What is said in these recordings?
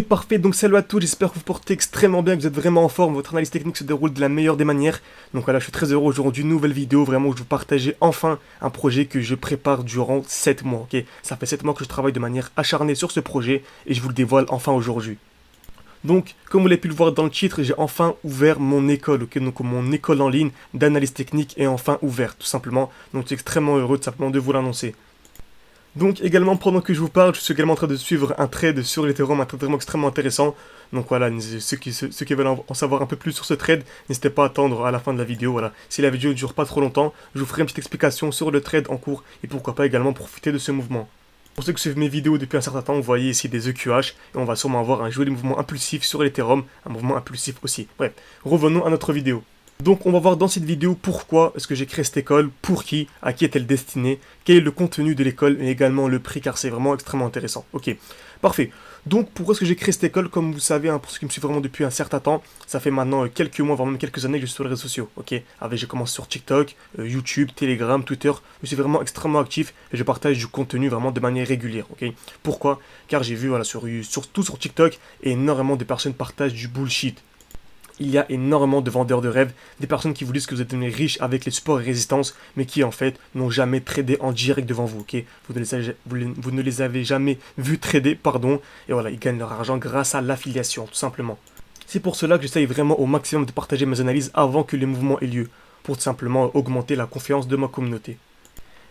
parfait, donc salut à tous, j'espère que vous portez extrêmement bien, que vous êtes vraiment en forme, votre analyse technique se déroule de la meilleure des manières. Donc voilà, je suis très heureux aujourd'hui, une nouvelle vidéo, vraiment où je vous partager enfin un projet que je prépare durant 7 mois, ok. Ça fait 7 mois que je travaille de manière acharnée sur ce projet et je vous le dévoile enfin aujourd'hui. Donc, comme vous l'avez pu le voir dans le titre, j'ai enfin ouvert mon école, ok. Donc mon école en ligne d'analyse technique est enfin ouverte, tout simplement. Donc je suis extrêmement heureux tout simplement de vous l'annoncer. Donc également pendant que je vous parle, je suis également en train de suivre un trade sur l'Ethereum, un trade vraiment extrêmement intéressant. Donc voilà, ceux qui veulent en savoir un peu plus sur ce trade, n'hésitez pas à attendre à la fin de la vidéo. Voilà. Si la vidéo ne dure pas trop longtemps, je vous ferai une petite explication sur le trade en cours et pourquoi pas également profiter de ce mouvement. Pour ceux qui suivent mes vidéos depuis un certain temps, vous voyez ici des EQH et on va sûrement avoir un joli mouvement impulsif sur l'Ethereum, un mouvement impulsif aussi. Bref, revenons à notre vidéo. Donc on va voir dans cette vidéo pourquoi est-ce que j'ai créé cette école, pour qui, à qui est-elle destinée, quel est le contenu de l'école et également le prix car c'est vraiment extrêmement intéressant. Ok, parfait. Donc pourquoi est-ce que j'ai créé cette école? Comme vous savez, hein, pour ceux qui me suivent vraiment depuis un certain temps, ça fait maintenant quelques mois, voire même quelques années que je suis sur les réseaux sociaux. Ok, j'ai commencé sur TikTok, YouTube, Telegram, Twitter, je suis vraiment extrêmement actif et je partage du contenu vraiment de manière régulière. Ok, pourquoi? Car j'ai vu voilà, surtout sur TikTok, énormément de personnes partagent du bullshit. Il y a énormément de vendeurs de rêves, des personnes qui vous disent que vous êtes devenu riche avec les supports et résistances, mais qui en fait n'ont jamais tradé en direct devant vous, ok. Vous ne les avez jamais vus trader, pardon, et voilà, ils gagnent leur argent grâce à l'affiliation, tout simplement. C'est pour cela que j'essaye vraiment au maximum de partager mes analyses avant que les mouvements aient lieu, pour tout simplement augmenter la confiance de ma communauté.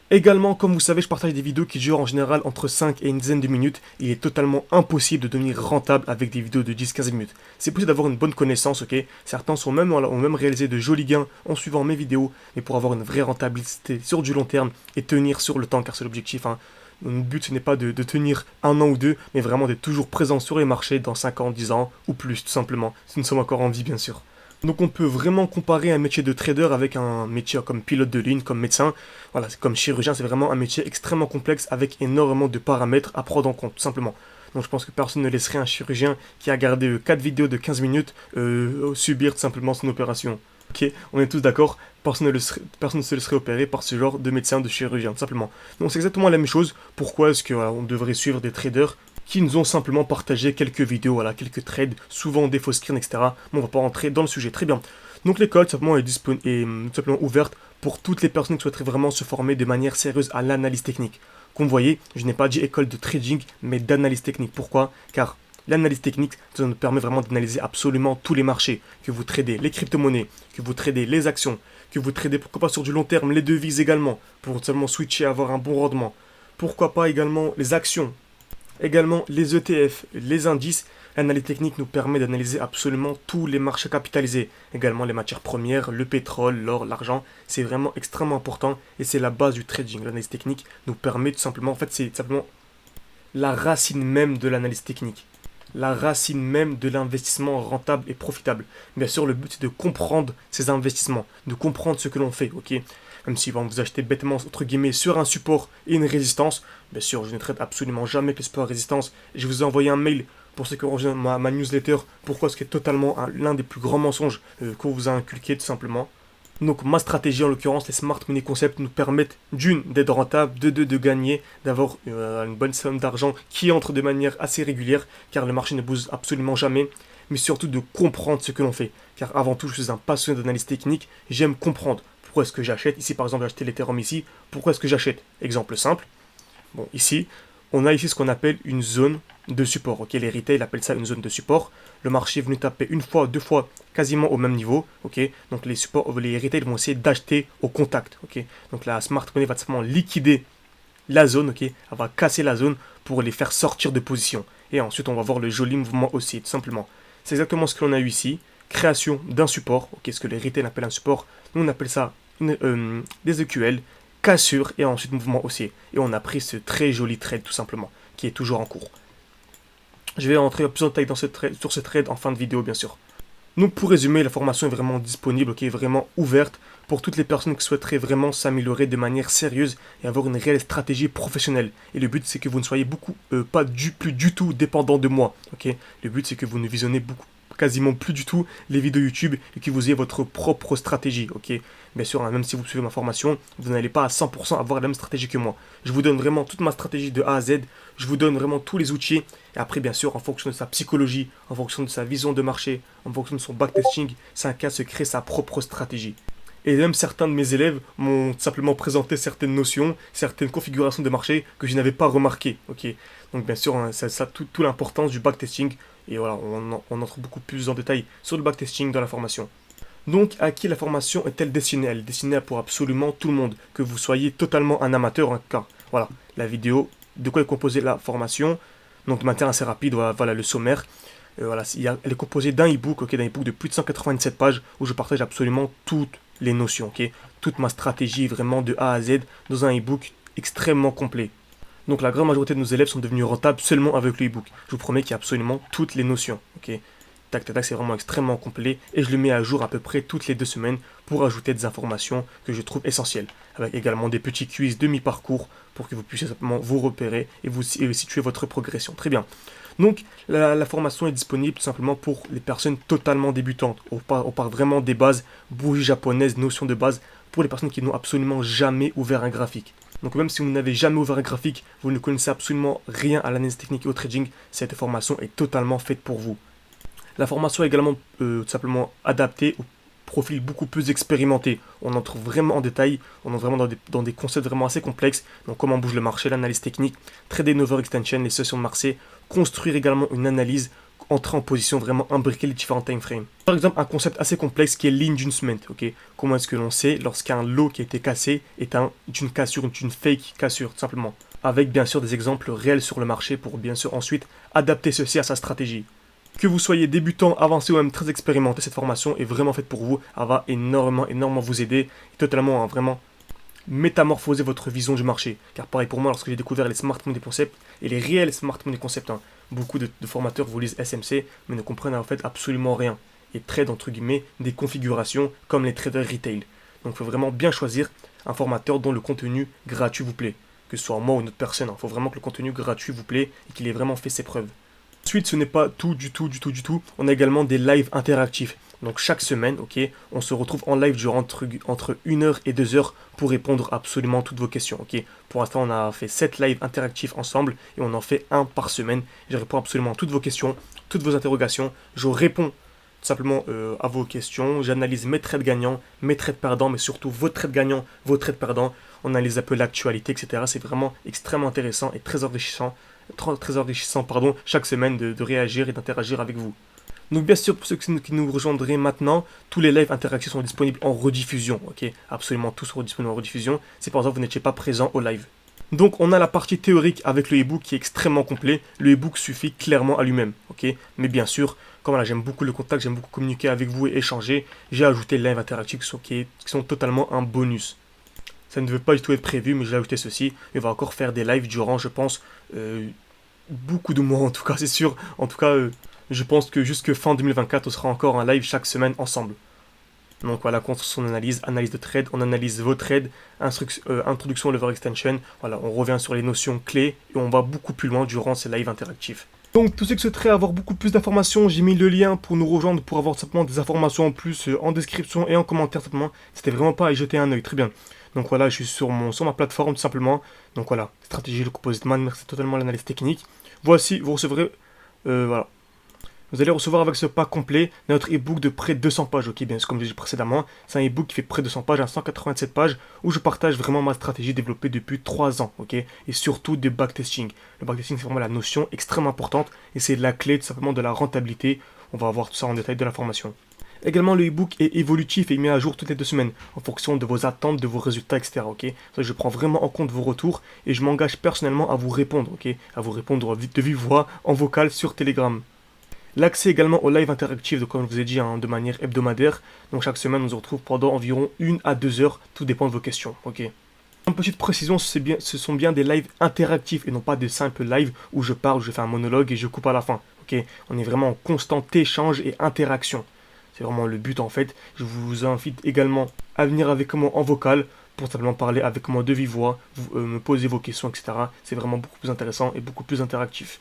Également, comme vous savez, je partage des vidéos qui durent en général entre 5 et une dizaine de minutes. Il est totalement impossible de devenir rentable avec des vidéos de 10-15 minutes. C'est possible d'avoir une bonne connaissance, ok. Certains ont même réalisé de jolis gains en suivant mes vidéos, mais pour avoir une vraie rentabilité sur du long terme et tenir sur le temps, car c'est l'objectif, hein. Le but, ce n'est pas de tenir un an ou deux, mais vraiment d'être toujours présent sur les marchés dans 5 ans, 10 ans ou plus, tout simplement. Si nous sommes encore en vie, bien sûr. Donc on peut vraiment comparer un métier de trader avec un métier comme pilote de ligne, comme médecin. Voilà, comme chirurgien, c'est vraiment un métier extrêmement complexe avec énormément de paramètres à prendre en compte, tout simplement. Donc je pense que personne ne laisserait un chirurgien qui a regardé 4 vidéos de 15 minutes subir tout simplement son opération. Ok, on est tous d'accord, personne ne se laisserait opérer par ce genre de médecin, de chirurgien, tout simplement. Donc c'est exactement la même chose. Pourquoi est-ce qu'on devrait suivre des traders qui nous ont simplement partagé quelques vidéos, voilà, quelques trades, souvent des faux screens, etc. Mais on va pas rentrer dans le sujet. Très bien. Donc l'école simplement est simplement ouverte pour toutes les personnes qui souhaiteraient vraiment se former de manière sérieuse à l'analyse technique. Comme vous voyez, je n'ai pas dit école de trading, mais d'analyse technique. Pourquoi? Car l'analyse technique, ça nous permet vraiment d'analyser absolument tous les marchés. Que vous tradez les crypto-monnaies, que vous tradez les actions, que vous tradez pourquoi pas sur du long terme les devises également, pour seulement switcher et avoir un bon rendement. Pourquoi pas également les actions. Également, les ETF, les indices, l'analyse technique nous permet d'analyser absolument tous les marchés capitalisés. Également les matières premières, le pétrole, l'or, l'argent. C'est vraiment extrêmement important et c'est la base du trading. L'analyse technique nous permet tout simplement, en fait c'est simplement la racine même de l'analyse technique. La racine même de l'investissement rentable et profitable. Bien sûr, le but c'est de comprendre ces investissements, de comprendre ce que l'on fait, ok. Même si vous achetez bêtement, entre guillemets, sur un support et une résistance, bien sûr, je ne traite absolument jamais que le support et résistance. Et je vous ai envoyé un mail pour ceux qui ont rejoint ma newsletter, pourquoi ce qui est totalement l'un des plus grands mensonges qu'on vous a inculqué, tout simplement. Donc ma stratégie, en l'occurrence, les Smart Money Concepts nous permettent d'une, d'être rentable, de deux, de gagner, d'avoir une bonne somme d'argent qui entre de manière assez régulière, car le marché ne bouge absolument jamais, mais surtout de comprendre ce que l'on fait. Car avant tout, je suis un passionné d'analyse technique, j'aime comprendre. Pourquoi est-ce que j'achète? Ici, par exemple, j'ai acheté l'Ethereum ici. Pourquoi est-ce que j'achète? Exemple simple. Bon, ici, on a ici ce qu'on appelle une zone de support. Ok, les retail appellent ça une zone de support. Le marché est venu taper une fois, deux fois, quasiment au même niveau. Ok, donc les retail vont essayer d'acheter au contact. Ok, donc la smart money va simplement liquider la zone. Ok, elle va casser la zone pour les faire sortir de position. Et ensuite, on va voir le joli mouvement haussier, tout simplement. C'est exactement ce que l'on a eu ici. Création d'un support. Ok, ce que les retail appellent un support. Nous, on appelle ça des EQL, cassure et ensuite mouvement haussier. Et on a pris ce très joli trade tout simplement, qui est toujours en cours. Je vais rentrer plus en détail sur ce trade en fin de vidéo bien sûr. Donc pour résumer, la formation est vraiment disponible, qui est vraiment ouverte pour toutes les personnes qui souhaiteraient vraiment s'améliorer de manière sérieuse et avoir une réelle stratégie professionnelle. Et le but c'est que vous ne soyez plus du tout dépendant de moi. Ok, le but c'est que vous ne visionnez quasiment plus du tout les vidéos YouTube et que vous ayez votre propre stratégie, ok? Bien sûr, hein, même si vous suivez ma formation, vous n'allez pas à 100% avoir la même stratégie que moi. Je vous donne vraiment toute ma stratégie de A à Z, je vous donne vraiment tous les outils, et après, bien sûr, en fonction de sa psychologie, en fonction de sa vision de marché, en fonction de son backtesting, chacun se crée sa propre stratégie. Et même certains de mes élèves m'ont simplement présenté certaines notions, certaines configurations de marché que je n'avais pas remarquées. Ok. Donc bien sûr, hein, c'est ça toute l'importance du backtesting. Et voilà, on entre beaucoup plus en détail sur le backtesting dans la formation. Donc à qui la formation est-elle destinée? Elle est destinée pour absolument tout le monde, que vous soyez totalement un amateur, hein, car voilà, la vidéo, de quoi est composée la formation. Donc de manière assez rapide, voilà le sommaire. Voilà, elle est composée d'un e-book, ok, d'un e-book de plus de 197 pages où je partage absolument toutes les notions, ok, toute ma stratégie vraiment de A à Z dans un e-book extrêmement complet. Donc la grande majorité de nos élèves sont devenus rentables seulement avec le e-book. Je vous promets qu'il y a absolument toutes les notions, ok. Tac, tac, tac, c'est vraiment extrêmement complet et je le mets à jour à peu près toutes les 2 semaines pour ajouter des informations que je trouve essentielles. Avec également des petits quiz demi-parcours pour que vous puissiez simplement vous repérer et vous situer votre progression. Très bien. Donc la formation est disponible tout simplement pour les personnes totalement débutantes. On part vraiment des bases, bougies japonaises, notions de base, pour les personnes qui n'ont absolument jamais ouvert un graphique. Donc même si vous n'avez jamais ouvert un graphique, vous ne connaissez absolument rien à l'analyse technique et au trading, cette formation est totalement faite pour vous. La formation est également tout simplement adaptée au profil beaucoup plus expérimenté. On entre vraiment en détail, on entre vraiment dans des concepts vraiment assez complexes. Donc comment bouge le marché, l'analyse technique, trader une overextension, les sessions de marché, construire également une analyse, entrer en position, vraiment imbriquer les différents time frames. Par exemple, un concept assez complexe qui est l'inducement. Okay, comment est-ce que l'on sait lorsqu'un lot qui a été cassé est une cassure, une fake cassure, tout simplement. Avec bien sûr des exemples réels sur le marché pour bien sûr ensuite adapter ceci à sa stratégie. Que vous soyez débutant, avancé ou même très expérimenté, cette formation est vraiment faite pour vous. Elle va énormément vous aider et totalement vraiment métamorphoser votre vision du marché. Car pareil pour moi, lorsque j'ai découvert les smart money concepts et les réels smart money concepts, hein, beaucoup de formateurs vous lisent SMC mais ne comprennent en fait absolument rien et trade entre guillemets des configurations comme les traders retail. Donc il faut vraiment bien choisir un formateur dont le contenu gratuit vous plaît. Que ce soit moi ou une autre personne, il faut vraiment que le contenu gratuit vous plaît et qu'il ait vraiment fait ses preuves. Ensuite, ce n'est pas tout du tout. On a également des lives interactifs. Donc chaque semaine, ok, on se retrouve en live durant entre 1 heure et 2 heures pour répondre à absolument toutes vos questions. Ok, pour l'instant, on a fait 7 lives interactifs ensemble et on en fait un par semaine. Je réponds absolument à toutes vos questions, toutes vos interrogations. Je réponds tout simplement à vos questions. J'analyse mes trades gagnants, mes trades perdants, mais surtout vos trades gagnants, vos trades perdants. On analyse un peu l'actualité, etc. C'est vraiment extrêmement intéressant et très enrichissant. Chaque semaine de réagir et d'interagir avec vous. Donc bien sûr, pour ceux qui nous rejoindraient maintenant, tous les lives interactifs sont disponibles en rediffusion, ok? Absolument tous sont disponibles en rediffusion, si par exemple vous n'étiez pas présent au live. Donc on a la partie théorique avec le e-book qui est extrêmement complet, le e-book suffit clairement à lui-même, ok? Mais bien sûr, comme là j'aime beaucoup le contact, j'aime beaucoup communiquer avec vous et échanger, j'ai ajouté les lives interactifs qui sont totalement un bonus. Ça ne devait pas du tout être prévu, mais j'ai ajouté ceci. Et on va encore faire des lives durant, je pense, beaucoup de mois en tout cas, c'est sûr. En tout cas, je pense que jusque fin 2024, on sera encore en live chaque semaine ensemble. Donc voilà, construction d'analyse, analyse de trade, on analyse vos trades, introduction lever extension. Voilà, on revient sur les notions clés et on va beaucoup plus loin durant ces lives interactifs. Donc tous ceux qui souhaiteraient avoir beaucoup plus d'informations, j'ai mis le lien pour nous rejoindre, pour avoir simplement des informations en plus en description et en commentaire simplement. C'était vraiment pas à y jeter un œil, très bien. Donc voilà, je suis sur ma plateforme tout simplement. Donc voilà, stratégie, le composite man, merci totalement l'analyse technique. Voici, vous recevrez, voilà. Vous allez recevoir avec ce pack complet notre e-book de près de 200 pages, ok, bien comme j'ai dit précédemment, c'est un e-book qui fait près de 200 pages, à 187 pages, où je partage vraiment ma stratégie développée depuis 3 ans, ok, et surtout des backtesting. Le backtesting, c'est vraiment la notion extrêmement importante, et c'est la clé tout simplement de la rentabilité. On va voir tout ça en détail de la formation. Également, le e-book est évolutif et mis à jour toutes les 2 semaines, en fonction de vos attentes, de vos résultats, etc. Ok, ça, je prends vraiment en compte vos retours, et je m'engage personnellement à vous répondre, ok, à vous répondre de vive voix, en vocal, sur Telegram. L'accès également au live interactif, comme je vous ai dit, hein, de manière hebdomadaire. Donc chaque semaine, on se retrouve pendant environ 1 à 2 heures, tout dépend de vos questions. Ok. Une petite précision, ce sont bien des lives interactifs et non pas de simples lives où je parle, je fais un monologue et je coupe à la fin. Ok. On est vraiment en constant échange et interaction. C'est vraiment le but en fait. Je vous invite également à venir avec moi en vocal pour simplement parler avec moi de vive voix, me poser vos questions, etc. C'est vraiment beaucoup plus intéressant et beaucoup plus interactif.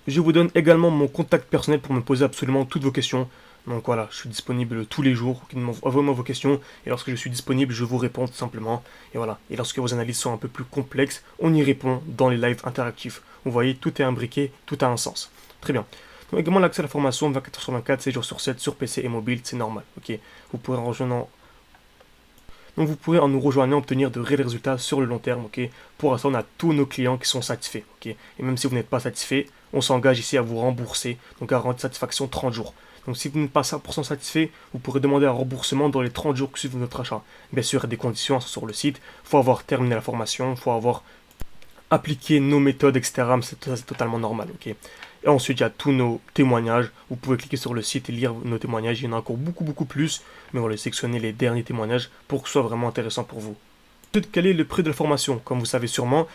Je vous donne également mon contact personnel pour me poser absolument toutes vos questions. Donc voilà, je suis disponible tous les jours. Envoyez-moi vos questions et lorsque je suis disponible, je vous réponds tout simplement. Et voilà. Et lorsque vos analyses sont un peu plus complexes, on y répond dans les lives interactifs. Vous voyez, tout est imbriqué, tout a un sens. Très bien. Donc également l'accès à la formation 24h sur 24, 7 jours sur 7 sur PC et mobile, c'est normal. Ok. Vous pourrez en rejoindre. Donc vous pourrez en nous rejoignant obtenir de réels résultats sur le long terme, ok. Pour l'instant, on a tous nos clients qui sont satisfaits, ok. Et même si vous n'êtes pas satisfait, on s'engage ici à vous rembourser, donc garantie de satisfaction 30 jours. Donc si vous n'êtes pas 100% satisfait, vous pourrez demander un remboursement dans les 30 jours qui suivent votre achat. Bien sûr, il y a des conditions sur le site, il faut avoir terminé la formation, il faut avoir appliqué nos méthodes, etc. Mais c'est totalement normal, ok. Et ensuite, il y a tous nos témoignages. Vous pouvez cliquer sur le site et lire nos témoignages. Il y en a encore beaucoup plus. Mais on va sélectionner les derniers témoignages pour que ce soit vraiment intéressant pour vous. Ensuite, quel est le prix de la formation? Comme vous savez sûrement,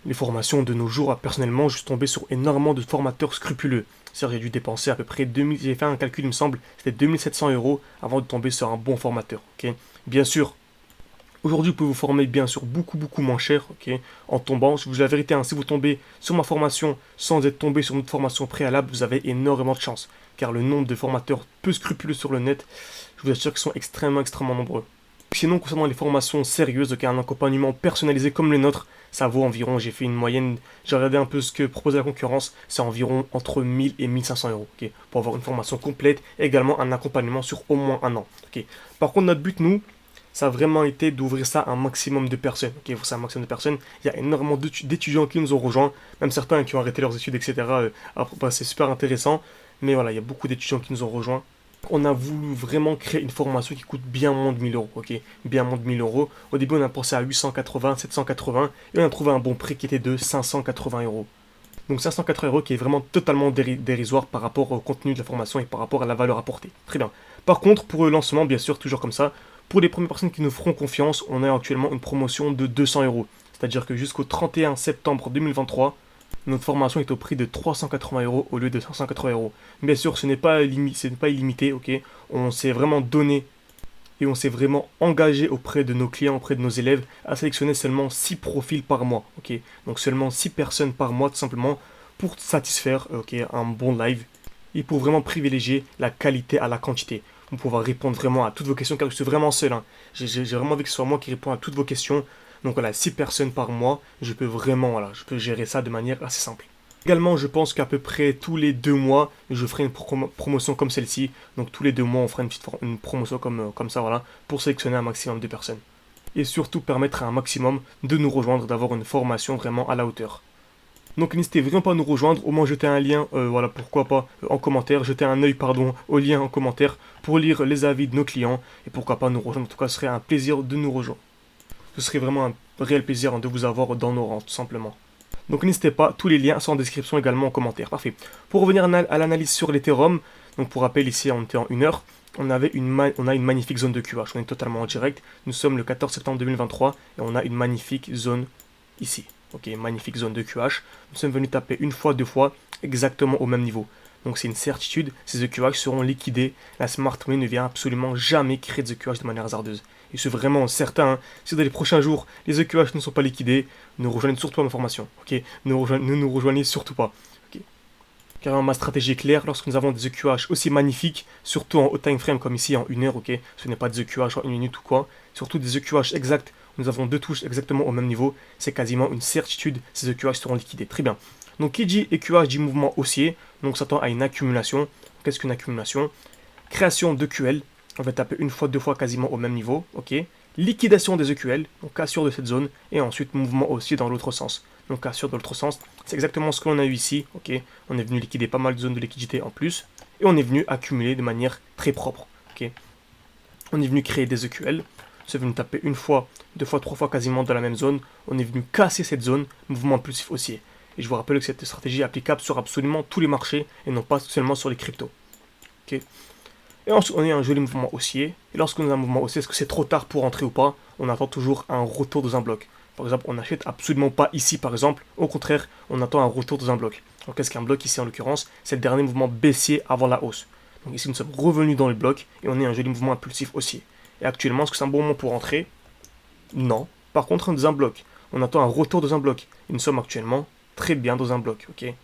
les formations de nos jours, personnellement, je suis tombé sur énormément de formateurs scrupuleux. C'est-à-dire, j'ai dû dépenser à peu près 2000, j'ai fait un calcul, il me semble, c'était 2700 € avant de tomber sur un bon formateur, ok. Bien sûr, aujourd'hui, vous pouvez vous former bien sûr beaucoup moins cher, ok, en tombant. Je vous dis la vérité, hein, si vous tombez sur ma formation sans être tombé sur notre formation préalable, vous avez énormément de chance. Car le nombre de formateurs peu scrupuleux sur le net, je vous assure qu'ils sont extrêmement nombreux. Sinon, concernant les formations sérieuses, ok, un accompagnement personnalisé comme le nôtre, ça vaut environ, j'ai fait une moyenne, j'ai regardé un peu ce que proposait la concurrence, c'est environ entre 1000 et 1500 €, ok, pour avoir une formation complète et également un accompagnement sur au moins un an, ok. Par contre, notre but, nous, ça a vraiment été d'ouvrir ça à un maximum de personnes, ok, pour ça, un maximum de personnes, il y a énormément d'étudiants qui nous ont rejoints, même certains qui ont arrêté leurs études, etc., c'est super intéressant, mais voilà, il y a beaucoup d'étudiants qui nous ont rejoints. On a voulu vraiment créer une formation qui coûte bien moins de 1000 €, ok, bien moins de 1000 €. Au début, on a pensé à 880, 780, et on a trouvé un bon prix qui était de 580 €. Donc 580 € qui est vraiment totalement dérisoire par rapport au contenu de la formation et par rapport à la valeur apportée. Très bien. Par contre, pour le lancement, bien sûr, toujours comme ça, pour les premières personnes qui nous feront confiance, on a actuellement une promotion de 200 €. C'est-à-dire que jusqu'au 31 septembre 2023, notre formation est au prix de 380 € au lieu de 580 €. Bien sûr, ce n'est pas illimité, ok. On s'est vraiment donné et on s'est vraiment engagé auprès de nos clients, auprès de nos élèves, à sélectionner seulement 6 profils par mois, ok. Donc seulement 6 personnes par mois, tout simplement, pour satisfaire, ok, un bon live et pour vraiment privilégier la qualité à la quantité. Pour pouvoir répondre vraiment à toutes vos questions, car je suis vraiment seul, hein. J'ai vraiment envie que ce soit moi qui réponds à toutes vos questions. Donc voilà, 6 personnes par mois, je peux vraiment, voilà, je peux gérer ça de manière assez simple. Également, je pense qu'à peu près tous les 2 mois, je ferai une promotion comme celle-ci. Donc tous les 2 mois, on fera une promotion comme ça, voilà, pour sélectionner un maximum de personnes. Et surtout permettre à un maximum de nous rejoindre, d'avoir une formation vraiment à la hauteur. Donc n'hésitez vraiment pas à nous rejoindre, au moins jeter un lien, voilà, pourquoi pas, en commentaire, jeter un œil, pardon, au lien en commentaire, pour lire les avis de nos clients, et pourquoi pas nous rejoindre, en tout cas ce serait un plaisir de nous rejoindre. Ce serait vraiment un réel plaisir de vous avoir dans nos rangs, tout simplement. Donc n'hésitez pas, tous les liens sont en description également en commentaire. Parfait. Pour revenir à l'analyse sur l'Ethereum, donc pour rappel, ici on était en 1 heure, on a une magnifique zone de QH, on est totalement en direct. Nous sommes le 14 septembre 2023 et on a une magnifique zone ici. Ok, magnifique zone de QH. Nous sommes venus taper une fois, 2 fois, exactement au même niveau. Donc c'est une certitude, ces EQH seront liquidés. La smart money ne vient absolument jamais créer des EQH de manière hasardeuse. Et je suis vraiment certain, hein, si dans les prochains jours, les EQH ne sont pas liquidés, ne rejoignez surtout pas ma formation. Ok, ne nous rejoignez surtout pas. Okay. Car ma stratégie est claire, lorsque nous avons des EQH aussi magnifiques, surtout en haut time frame comme ici en 1 heure, ok, ce n'est pas des EQH en 1 minute ou quoi, surtout des EQH exacts, nous avons 2 touches exactement au même niveau, c'est quasiment une certitude, ces EQH seront liquidés. Très bien. Donc qui dit EQH dit mouvement haussier, donc s'attend à une accumulation. Qu'est-ce qu'une accumulation? Création d'EQL, on va taper une fois, 2 fois quasiment au même niveau, ok. Liquidation des EQL, donc cassure de cette zone, et ensuite mouvement haussier dans l'autre sens. Donc cassure dans l'autre sens, c'est exactement ce que l'on a eu ici, ok. On est venu liquider pas mal de zones de liquidité en plus, et on est venu accumuler de manière très propre, ok. On est venu créer des EQL, c'est venu taper une fois, 2 fois, 3 fois quasiment dans la même zone, on est venu casser cette zone, mouvement impulsif haussier. Et je vous rappelle que cette stratégie est applicable sur absolument tous les marchés et non pas seulement sur les cryptos. Okay. Et ensuite, on a un joli mouvement haussier. Et lorsque nous avons un mouvement haussier, est-ce que c'est trop tard pour entrer ou pas? On attend toujours un retour dans un bloc. Par exemple, on n'achète absolument pas ici, par exemple. Au contraire, on attend un retour dans un bloc. Donc, qu'est-ce qu'un bloc ici en l'occurrence? C'est le dernier mouvement baissier avant la hausse. Donc ici, nous sommes revenus dans le bloc et on a un joli mouvement impulsif haussier. Et actuellement, est-ce que c'est un bon moment pour entrer? Non. Par contre, dans un bloc, on attend un retour dans un bloc. Et nous sommes actuellement très bien dans un bloc, ok.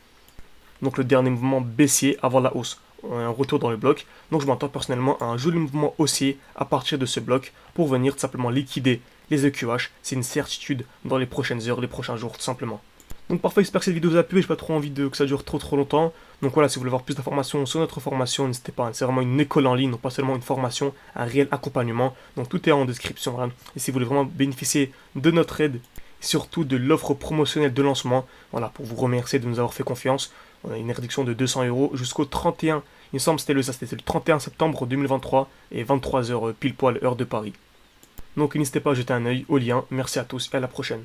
donc le dernier mouvement baissier avant la hausse, un retour dans le bloc. Donc je m'attends personnellement à un joli mouvement haussier à partir de ce bloc pour venir tout simplement liquider les EQH. C'est une certitude dans les prochaines heures, les prochains jours tout simplement. Donc parfois j'espère que cette vidéo vous a plu et j'ai pas trop envie que ça dure trop longtemps. Donc voilà, si vous voulez avoir plus d'informations sur notre formation, n'hésitez pas, c'est vraiment une école en ligne, non pas seulement une formation, un réel accompagnement. Donc tout est en description. Hein. Et si vous voulez vraiment bénéficier de notre aide, et surtout de l'offre promotionnelle de lancement, voilà, pour vous remercier de nous avoir fait confiance, on a une réduction de 200 € jusqu'au 31, il me semble c'était le 31 septembre 2023 et 23h pile poil heure de Paris. Donc n'hésitez pas à jeter un œil au lien, merci à tous et à la prochaine.